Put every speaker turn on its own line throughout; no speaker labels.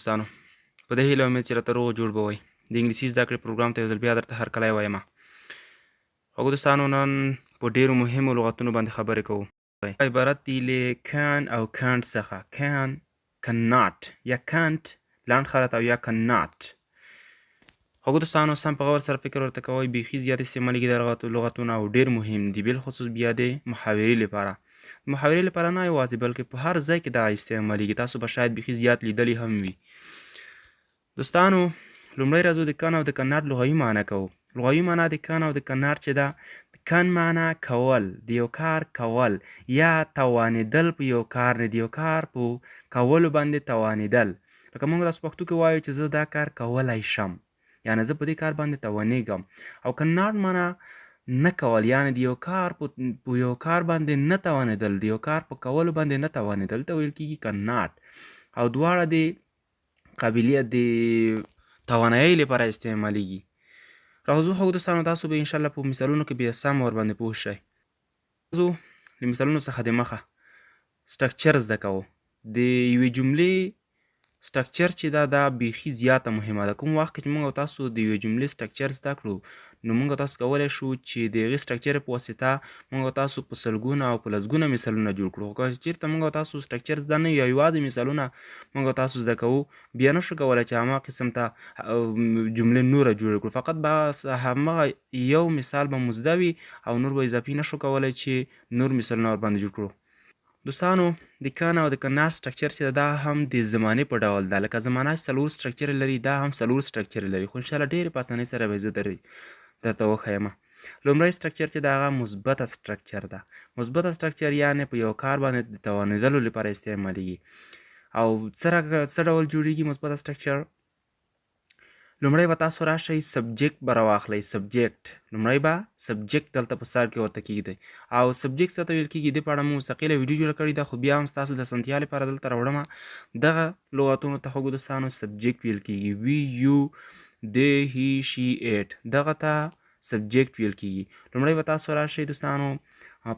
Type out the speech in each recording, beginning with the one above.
دوستانو په دې هیله امید چې راته روغ جوړ به وئ. د انګلیسي زده کړې پروګرام ته یو ځل بیا درته هرکلی وایم. خوږو دوستانو، نن په ډېرو مهمو لغتونو باندې خبرې کوو. عبارت دي له کان او کانټ څخه. کان، کناټ یا کانټ لنډ خلط او یا کناټ. خوږو دوستانو، سم په غور سره فکر ورته کوئ. بیخي زیات استعمالېږي دا لغتونه او ډېر مهم دي، بالخصوص بیا د محاورې لپاره. محاورې لپاره نه یوازې بلکې په هر ځای کې دا استعمالېږي. تاسو به شاید بیخي زیات لیدلي هم وي. دوستانو، لومړی راځو د کان او د کناټ لغوي معنی کوو. لغوي معنی د کان او د کناټ چې ده، د کان معنی کول، د یو کار کول یا توانېدل په یو کار نه، د یو کار په کولو باندې توانېدل. لکه موږ تاسو پښتو کې وایو چې زه دا کار کولی شم، یعنې زه په دې کار باندې توانېږم. او کناټ معنی نه کول، یعنې د یو کار په یو کار باندې نه توانېدل، د یو کار په کولو باندې نه توانېدل ته ویل کېږي کناټ. او دواړه د قابلیت د توانایۍ لپاره استعمالېږي. راځو خوږو دوستانو، تاسو به انشاءالله په مثالونو کې بیا سم ورباندې پوه شئ. راځو د مثالونو څخه دمخه سټرکچر زده کوو. د یوې جملې سټرکچر چې ده، دا بیخي زیاته مهمه ده. کوم وخت کې چې موږ او تاسو د یوې جملې سټرکچر زده کړو، نو موږ او تاسو کولی شو چې د هغې سټرکچر په واسطه موږ او تاسو په سلګونه او په لسګونه مثالونه جوړ کړو. خو که چېرته موږ او تاسو سټرکچر زده نه وي او یوازې مثالونه موږ او تاسو زده کوو، بیا نشو کولی چې هماغه قسم ته جملې نوره جوړه کړو. فقط به هماغه یو مثال به مو زده وي او نور به اضافي نشو کولی چې نور مثالونه ورباندې جوړ کړو. دوستانو، د کان او د کناټ سټرکچر چې دا هم د زمانې په ډول ده. لکه زمانه چې 4 سټرکچر لري، دا هم 4 سټرکچر لري. خو انشاءالله ډېرې په اسانۍ سره به زه درته وښیم. لومړی سټرکچر چې د هغه مثبته سټرکچر ده. مثبته سټرکچر یعنې په یو کار باندې د توانېدلو لپاره استعمالېږي. او څه ډول جوړېږي مثبته سټرکچر؟ لومړی به تاسو راشئ، سبجیکټ به راواخلئ. سبجیکټ لومړی به سبجیکټ دلته په سر کې ورته کېږدئ. او سبجیکټ څه ته ویل کېږي، دې په اړه مو مستقله ویډیو جوړه کړې ده، خو بیا هم ستاسو د اسانتیا لپاره دلته راوړمه. دغه لغتونو ته خوږو دوستانو سبجیکټ ویل کېږي. وي، یو، دی، هی، شي، ایټ، دغه ته سبجیکټ ویل کېږي. لومړی به تاسو راشئ دوستانو،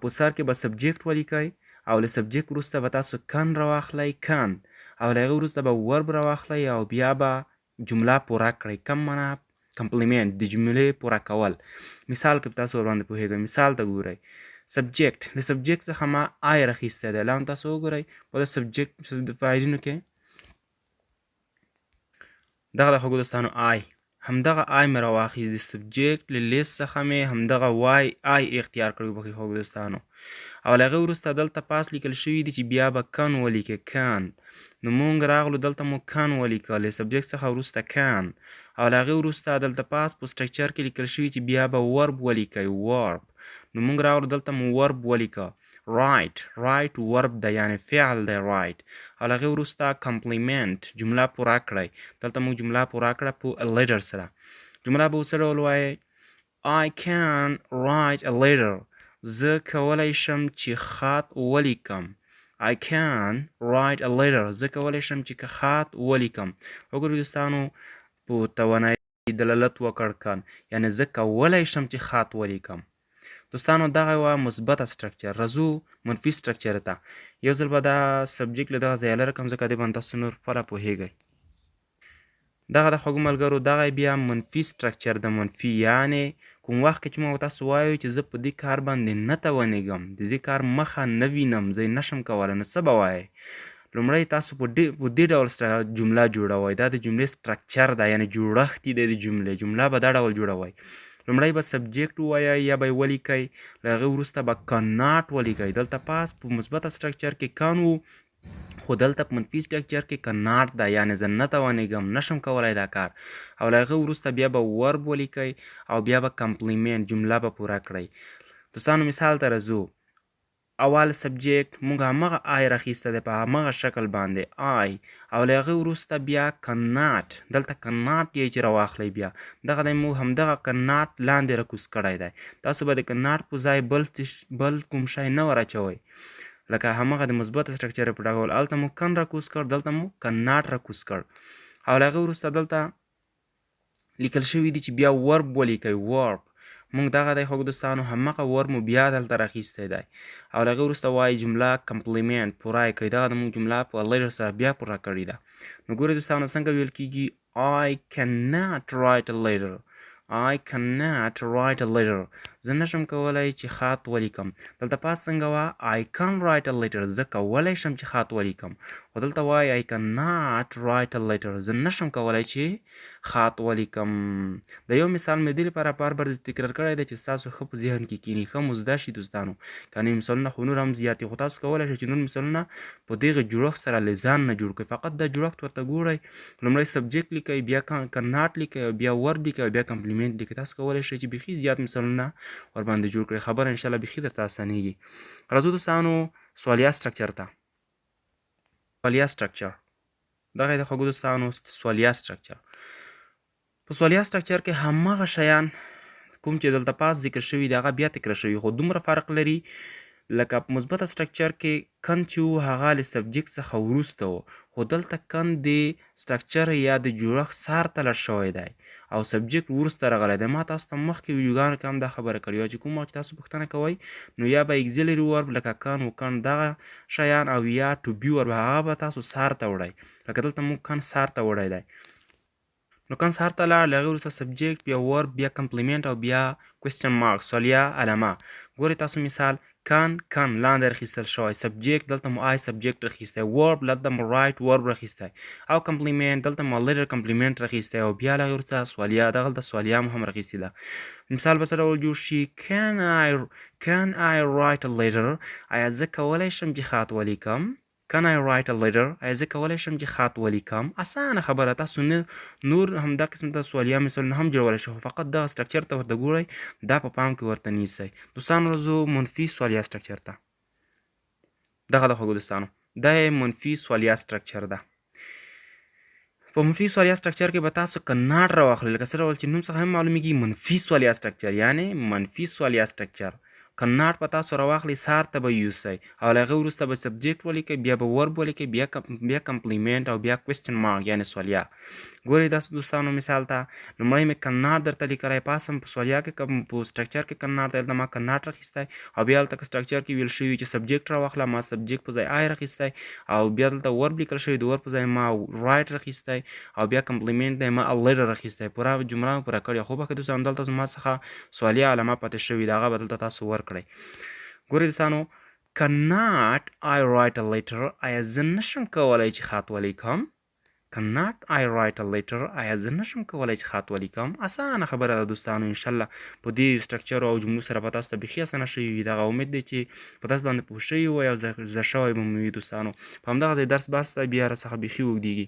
په سر کې به سبجیکټ ولیکئ، او له سبجیکټ وروسته به تاسو کن راواخلئ، کن، او له هغې وروسته به ورب راواخلئ او بیا به جمله پوره کړئ. کم معنا کمپلیمنټ، د جملې پوره کول. مثال کې تاسو ورباندې پوهیږئ. مثال ته ګورئ. سبجیکټ، له سبجیکټ څخه ما آی راخیستی دی. لا هم تاسو وګورئ په د سبجیکټ فایلونو کې دغه د خوږو دوستانو آی، همدغه آی مې راواخیست. د سبجیکټ له لیست څخه مې همدغه وای آی اختیار کړی. وبخښئ خوږو دوستانو. او له هغې وروسته دلته پاس لیکل شوي دي چې بیا به کن ولیکئ. کن، نو مونږ راغلو دلته مو کن ولیکه، له سبجیکټ څخه وروسته کن. او له هغې وروسته دلته پاس په سټرکچر کې لیکل شوي چې بیا به ورب ولیکئ. ورب، نو مونږ راغلو دلته مو ورب ولیکه. رایټ، رایټ ورب ده، یعنې فعل دی رایټ. او له هغې وروسته کمپلیمنټ، جمله پوره کړئ. دلته موږ جمله پوره کړه په لیټر سره. جمله به څه ډول وایئ؟ I can write a letter. زه کولی شم چې خط ولیکم. I can write a letter. زه کولی شم چې خط ولیکم. وګورئ دوستانو، په توانایي دلالت وکړ کن، یعنې زه کولی شم چې خط ولیکم. دوستانو، دغه یوه مثبته سټرکچر. راځو منفي سټرکچر ته. یو ځل به دا سبجیکټ له دغه ځایه لرې کړم، ځکه دې باندې تاسو نور خپله پوهیږئ. دغه د خوږو ملګرو، دغه بیا منفي سټرکچر ده. منفي یعنې کوم وخت کې چې موږ تاسو وایو چې زه په دې کار باندې نه توانېږم، د دې کار مخه نه وینم، زه یې نشم کولی، نو څه به وایئ؟ لومړی تاسو په دې ډول جمله جوړوئ. دا د جملې سټرکچر ده، یعنې جوړښت دی د جملې. جمله به دا ډول جوړوئ. لومړی به سبجیکټ ووایئ یا به یې ولیکئ، له هغې وروسته به کناټ ولیکئ. دلته پاس په مثبته سټرکچر کې کن و، خو دلته په منفي سټرکچر کې کناټ ده، یعنې زه نه توانېږم، نشم کولی دا کار. او له هغې وروسته بیا به ورب ولیکئ او بیا به کمپلیمنټ، جمله به پوره کړئ. دوستانو، مثال ته راځو. اول سبجیکټ موږ همغه آی راخیستی دی په همغه شکل باندې آی، او له هغې وروسته بیا کناټ. دلته کناټ یې چې راواخلئ، بیا دغه دی موږ همدغه کناټ لاندې راکوز کړی دی. تاسو به د کناټ په ځای بل کوم شی نه ور اچوئ، لکه همغه د مثبت سټرکچر په ډول. هلته مو کن راکوز کړ، دلته مو کناټ راکوز کړ. او له هغې وروسته دلته لیکل شوي دي چې بیا ورب ولیکئ. ورب مونږ دغه دی خو دوستانو همغه ورب مو بیا دلته راخیستی دی او له هغې وروسته وایي جمله کمپلیمنټ پوره یې کړئ. دغه د مونږ جمله په لیټر سره بیا پوره کړې ده. نو ګورئ دوستانو څنګه ویل کېږي I cannot write a letter. I cannot write a letter. زه نشم کولی چې خط ولیکم. دلته پاس څنګه وه I can write a letter. زه کولی شم چې خط ولیکم. خو دلته وایي I cannot write a letter. زه نشم کولی چې خط ولیکم. د یو مثال مې دې لپاره بار بار تکرار کړی دی چې ستاسو ښه په ذهن کې کینی، ښه مو زده شي دوستانو. که نوي مثالونه خو نور هم زیات دي، خو تاسو کولی شئ چې نور مثالونه په دغه جوړښت سره له ځان نه جوړ کړئ. فقط دا جوړښت ورته ګورئ، لومړی سبجیکټ لیکئ، بیا کناټ لیکئ، بیا ورب لیکئ، بیا کمپلیمنټ لیکئ. تاسو کولی شئ چې بیخي زیات مثالونه ورباندې جوړ کړئ. خبره انشاءالله بیخي درته اسانېږي. راځو دوستانو سوالیه سټرکچر ته. سوالیه سټرکچر دغه د خوږو دوستانو سوالیه سټرکچر. په سوالیه سټرکچر کې هماغه شیان کوم چې دلته پاس ذکر شوي دي هغه بیا تکرار شوي، خو دومره فرق لري لکه په مثبته سټرکچر کې کن چې و هغه له سبجیکټ څخه وروسته و، خو دلته کن د سټرکچر یا د جوړښت سر ته لړ شوی دی او سبجیکټ وروسته راغلی دی. ما تاسو ته مخکې ویډیوګانو کې هم دا خبره کړې وه چې کوم وخت چې تاسو پوښتنه کوئ نو یا به اګزیلري ورب لکه کن و کن دغه شیان او یا ټو بي ورب هغه به تاسو سر ته وړئ. لکه دلته موږ کن سر ته وړی دی، نو کن سر ته لاړ، له هغې وروسته سبجیکټ، بیا ورب، بیا کمپلیمنټ او بیا کوېسچن مارک سوالیه علامه. ګورئ تاسو مثال کن لاندې راخیستل شوی، سبجیکټ دلته مو آی سبجیکټ راخیستی، ورب دلته مو رایټ ورب راخیستی او کمپلیمنټ دلته مو لیټر کمپلیمنټ راخیستی او بیا له هغې وروسته سوالیه دغلته سوالیه مو هم راخیستې ده. مثال به څه ډول جوړ شي can I write a letter. آیا زه کولی شم چې خط ولیکم؟ Can I write a letter؟ آیا زه کولی شم چې خط ولیکم؟ اسانه خبره، تاسو نه نور همدا قسم ته سوالیه مثالونه هم جوړولی شئ، خو فقط دغه سټرکچر ته ورته ګورئ، دا په پام کې ورته نیسئ. دوستانو راځو منفي سوالیه سټرکچر ته. دغه د خوږو دوستانو دا یې منفي سوالیه سټرکچر ده. په منفي سوالیه سټرکچر کې به تاسو کناټ راواخلئ، لکه څه ډول چې نوم څخه هم معلومیږي منفي سوالیه سټرکچر، یعنې منفي سوالیه سټرکچر. کناټ په تاسو راواخلئ، سار ته به یوسئ او له هغې وروسته به سبجیکټ ولیکئ، بیا به ورب ولیکئ، بیا کمپلیمنټ او بیا کوېسچن مارک یعنې سوالیه. ګورئ داسې دوستانو مثال ته لومړی مې کناټ درته لیکلی، پاسم په سوالیه کې په سټرکچر کې کناټ دی، دلته ما کناټ راخیستی او بیا هلته سټرکچر کې ویل شوي چې سبجیکټ راواخله، ما سبجیکټ په ځای آی راخیستی او بیا دلته ورب لیکل شوي، د ورب په ځای ما رایټ راخیستی او بیا کمپلیمنټ دی ما لیټر راخیستی. پوره جمله مې پوره کړې. خو بښئ دوستانو دلته زما څخه سوالیه علامه پاتې شوې ده، هغه به دلته تاسو ورکړئ. ګورئ دوستانو cannot I write a letter. آیا زه نشم کولی چې خط ولیکم؟ cannot I write a letter. آیا زه نشم کولی چې خط ولیکم؟ اسانه خبره ده دوستانو. انشاءالله په دې سټرکچر او جملو سره به تاسو ته بیخي اسانه شوي وي. دغه امید دی چې په تاسو باندې پوه شوي وئ او زده شوی به مو وي دوستانو. په همدغه ځای درس بس ته بیا راڅخه بیخي اوږدېږي.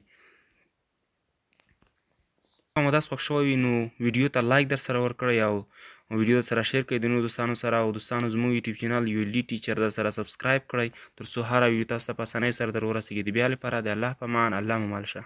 مو درس خوښ شوی وي نو ویډیو ته لایک در سره ورکړئ او ویډیو سره شیر کړئ د نورو دوستانو سره، او دوستانو زموږ یوټیوب چینل ULD ټیچر در سره سبسکرایب کړئ تر څو هره ویډیو تاسو ته په اسانۍ سره در ورسیږي. د بیا لپاره د الله په امان، الله مو مل شه.